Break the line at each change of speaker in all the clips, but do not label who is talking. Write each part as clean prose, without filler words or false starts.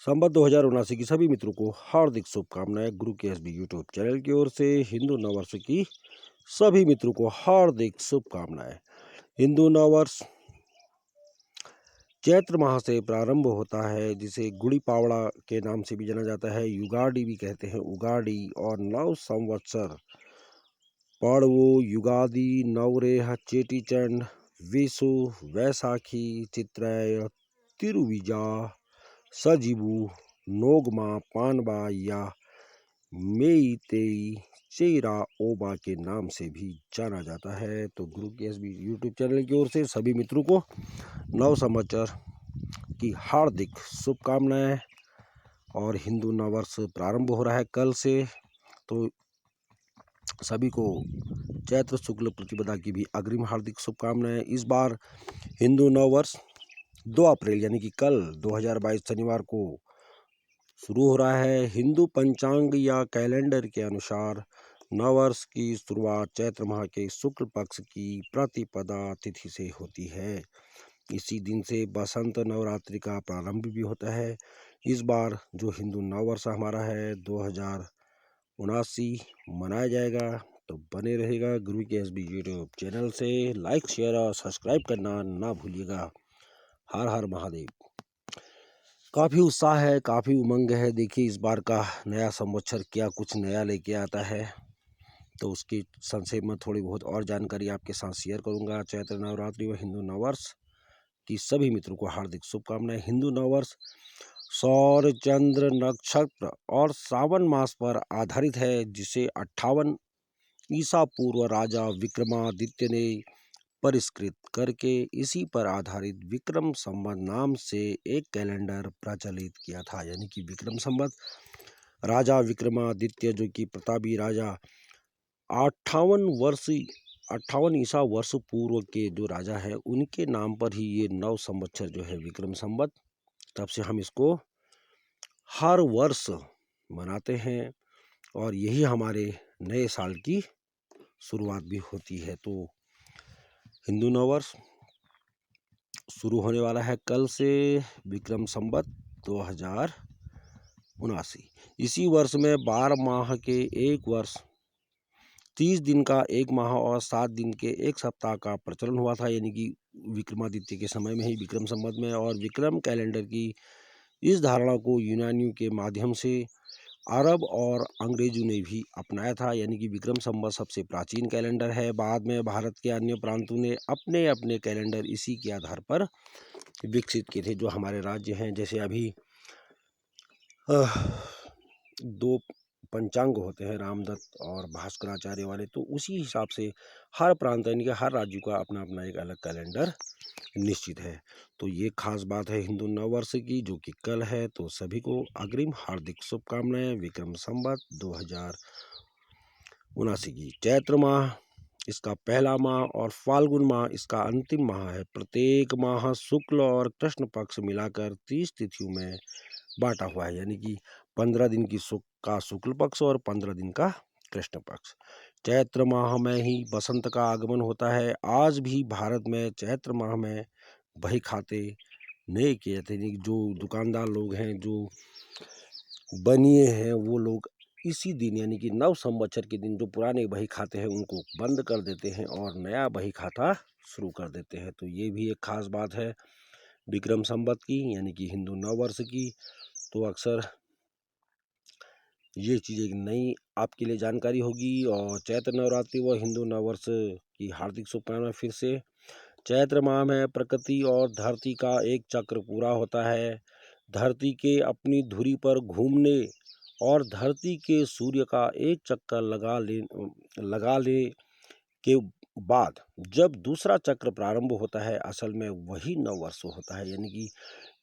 संवत 2079 की सभी मित्रों को हार्दिक शुभकामनाएं। गुरु के एसबी यूट्यूब चैनल की ओर से हिंदू नववर्ष की सभी मित्रों को हार्दिक शुभकामनाएं। हिंदू नववर्ष चैत्र माह से प्रारंभ होता है, जिसे गुड़ी पावड़ा के नाम से भी जाना जाता है, युगाड़ी भी कहते हैं, उगाड़ी। और नव संवत्सर पड़वो, युगादि, नवरेह, चेटीचंड, विशु, वैसाखी, चित्रय, तिरुविजा, सजीबू, नोगमा, पानबा या मेईतेई, चेरा ओबा के नाम से भी जाना जाता है। तो गुरु के एसबी यूट्यूब चैनल की ओर से सभी मित्रों को नव संवत्सर की हार्दिक शुभकामनाएं। और हिंदू नववर्ष प्रारंभ हो रहा है कल से, तो सभी को चैत्र शुक्ल प्रतिपदा की भी अग्रिम हार्दिक शुभकामनाएं। इस बार हिंदू नववर्ष 2 अप्रैल यानी कि कल 2022 शनिवार को शुरू हो रहा है। हिंदू पंचांग या कैलेंडर के अनुसार नववर्ष की शुरुआत चैत्र माह के शुक्ल पक्ष की प्रतिपदा तिथि से होती है। इसी दिन से बसंत नवरात्रि का प्रारंभ भी होता है। इस बार जो हिंदू नववर्ष हमारा है 2079 मनाया जाएगा। तो बने रहेगा गुरु के एसबी यूट्यूब चैनल से। लाइक, शेयर और सब्सक्राइब करना ना भूलिएगा। हर हर महादेव। काफ़ी उत्साह है, काफ़ी उमंग है। देखिए इस बार का नया संवत्सर क्या कुछ नया लेके आता है, तो उसकी संक्षेप में थोड़ी बहुत और जानकारी आपके साथ शेयर करूंगा। चैत्र नवरात्रि व हिंदू नववर्ष की सभी मित्रों को हार्दिक शुभकामनाएं। हिंदू नववर्ष सौर, चंद्र, नक्षत्र और सावन मास पर आधारित है, जिसे 58 ईसा पूर्व राजा विक्रमादित्य ने परिष्कृत करके इसी पर आधारित विक्रम संवत नाम से एक कैलेंडर प्रचलित किया था। यानी कि विक्रम संवत राजा विक्रमादित्य, जो कि प्रतापी राजा 58 ईसा वर्ष पूर्व के जो राजा है, उनके नाम पर ही ये नव संवत्सर जो है विक्रम संवत, तब से हम इसको हर वर्ष मनाते हैं और यही हमारे नए साल की शुरुआत भी होती है। तो हिंदू नववर्ष शुरू होने वाला है कल से, विक्रम संवत 2079। इसी वर्ष में 12 माह के एक वर्ष, 30 दिन का एक माह और 7 दिन के एक सप्ताह का प्रचलन हुआ था। यानी कि विक्रमादित्य के समय में ही विक्रम संवत में। और विक्रम कैलेंडर की इस धारणा को यूनानियों के माध्यम से अरब और अंग्रेजों ने भी अपनाया था। यानी कि विक्रम संवत सबसे प्राचीन कैलेंडर है। बाद में भारत के अन्य प्रांतों ने अपने अपने कैलेंडर इसी के आधार पर विकसित किए थे। जो हमारे राज्य हैं, जैसे अभी 2 पंचांग होते हैं, रामदत्त और भास्कराचार्य वाले, तो उसी हिसाब से हर प्रांत यानी कि हर राज्य का अपना अपना एक अलग कैलेंडर निश्चित है। तो ये खास बात है हिंदू नववर्ष की, जो कि कल है। तो सभी को अग्रिम हार्दिक शुभकामनाएं। विक्रम संवत 2079 की चैत्र माह इसका पहला माह और फाल्गुन माह इसका अंतिम माह है। प्रत्येक माह शुक्ल और कृष्ण पक्ष मिलाकर 30 तिथियों में बांटा हुआ है। यानी कि 15 दिन की शुक्ल पक्ष और 15 दिन का कृष्ण पक्ष। चैत्र माह में ही बसंत का आगमन होता है। आज भी भारत में चैत्र माह में बही खाते नहीं किए जाते। जो दुकानदार लोग हैं, जो बनिए हैं, वो लोग इसी दिन यानी कि नव संवत्सर के दिन जो पुराने बही खाते हैं उनको बंद कर देते हैं और नया बही खाता शुरू कर देते हैं। तो ये भी एक खास बात है विक्रम संवत की, यानी कि हिंदू नववर्ष की। तो अक्सर ये चीज़ एक नई आपके लिए जानकारी होगी। और चैत्र नवरात्रि व हिंदू नववर्ष की हार्दिक शुभकामनाएं फिर से। चैत्र माह में प्रकृति और धरती का एक चक्र पूरा होता है। धरती के अपनी धुरी पर घूमने और धरती के सूर्य का एक चक्कर लगा ले के बाद जब दूसरा चक्र प्रारंभ होता है, असल में वही नववर्ष होता है। यानी कि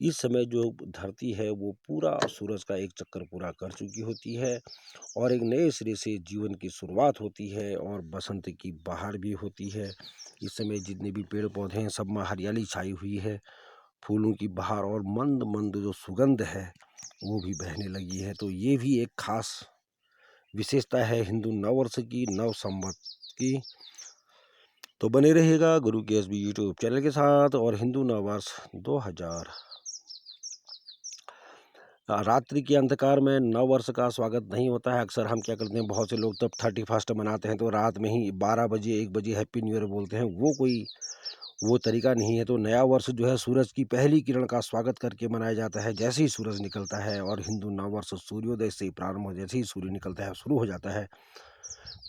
इस समय जो धरती है वो पूरा सूरज का एक चक्कर पूरा कर चुकी होती है और एक नए सिरे से जीवन की शुरुआत होती है और बसंत की बहार भी होती है। इस समय जितने भी पेड़ पौधे हैं, सब में हरियाली छाई हुई है, फूलों की बहार और मंद मंद जो सुगंध है वो भी बहने लगी है। तो ये भी एक खास विशेषता है हिंदू नववर्ष की, नव संवत की। तो बने रहेगा गुरु के एसबी यूट्यूब चैनल के साथ। और हिंदू नववर्ष रात्रि के अंधकार में नव वर्ष का स्वागत नहीं होता है। अक्सर हम क्या करते हैं, बहुत से लोग तब 31st मनाते हैं तो रात में ही 12 बजे 1 बजे हैप्पी न्यू ईयर बोलते हैं। वो तरीका नहीं है। तो नया वर्ष जो है सूरज की पहली किरण का स्वागत करके मनाया जाता है। जैसे ही सूरज निकलता है और हिंदू नव वर्ष सूर्योदय से प्रारंभ हो, जैसे ही सूर्य निकलता है शुरू हो जाता है।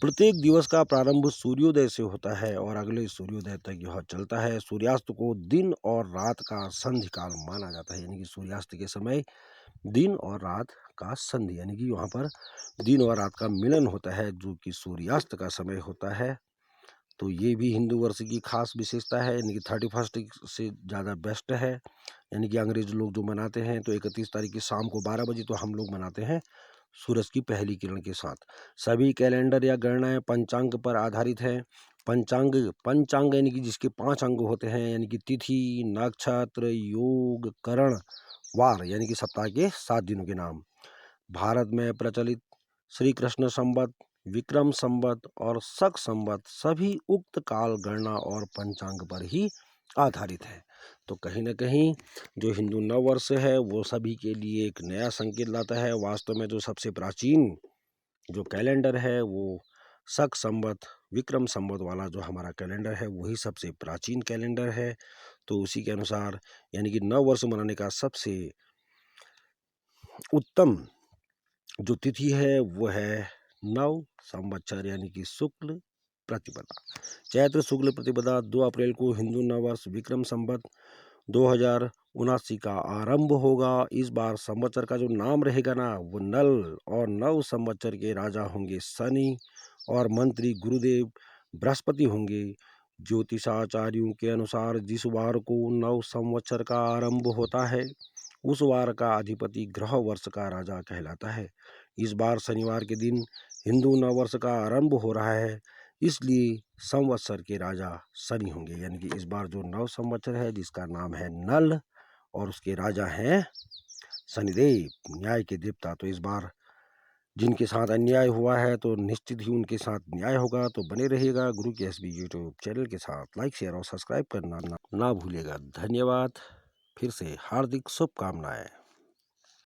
प्रत्येक दिवस का प्रारंभ सूर्योदय से होता है और अगले सूर्योदय तक यह चलता है। सूर्यास्त को दिन और रात का संधि काल माना जाता है, यानी कि सूर्यास्त के समय दिन और रात का संधि, यानी कि वहाँ पर दिन और रात का मिलन होता है, जो कि सूर्यास्त का समय होता है। तो ये भी हिंदू वर्ष की खास विशेषता है, यानी कि 31st से ज़्यादा बेस्ट है। यानी कि अंग्रेज लोग जो मनाते हैं तो 31 तारीख की शाम को 12 बजे, तो हम लोग मनाते हैं सूरज की पहली किरण के साथ। सभी कैलेंडर या गणनाएं पंचांग पर आधारित हैं। पंचांग यानी कि जिसके 5 अंग होते हैं, यानी कि तिथि, नक्षत्र, योग, करण, वार, यानी कि सप्ताह के 7 दिनों के नाम। भारत में प्रचलित श्री कृष्ण संवत, विक्रम संवत और शक संवत सभी उक्त काल गणना और पंचांग पर ही आधारित है। तो कहीं न कहीं जो हिंदू नव वर्ष है वो सभी के लिए एक नया संकेत लाता है। वास्तव में जो सबसे प्राचीन जो कैलेंडर है वो शक संवत, विक्रम संवत वाला जो हमारा कैलेंडर है वही सबसे प्राचीन कैलेंडर है। तो उसी के अनुसार यानी कि नव वर्ष मनाने का सबसे उत्तम जो तिथि है वो है नव संवत्सर, यानी कि शुक्ल प्रतिपदा। चैत्र शुक्ल प्रतिपदा 2 अप्रैल को हिंदू नव वर्ष विक्रम संवत 2079 का आरंभ होगा। इस बार संवत्सर का जो नाम रहेगा ना वो नल, और नव संवत्सर के राजा होंगे शनि और मंत्री गुरुदेव बृहस्पति होंगे। ज्योतिषाचार्यों के अनुसार जिस वार को नव संवत्सर का आरंभ होता है उस वार का अधिपति ग्रह वर्ष का राजा कहलाता है। इस बार शनिवार के दिन हिंदू नव वर्ष का आरंभ हो रहा है, इसलिए संवत्सर के राजा शनि होंगे। यानी कि इस बार जो नव संवत्सर है जिसका नाम है नल और उसके राजा हैं शनिदेव, न्याय के देवता। तो इस बार जिनके साथ अन्याय हुआ है तो निश्चित ही उनके साथ न्याय होगा। तो बने रहिएगा गुरु के एसबी यूट्यूब चैनल के साथ। लाइक, शेयर और सब्सक्राइब करना ना भूलिएगा। धन्यवाद। फिर से हार्दिक शुभकामनाएं।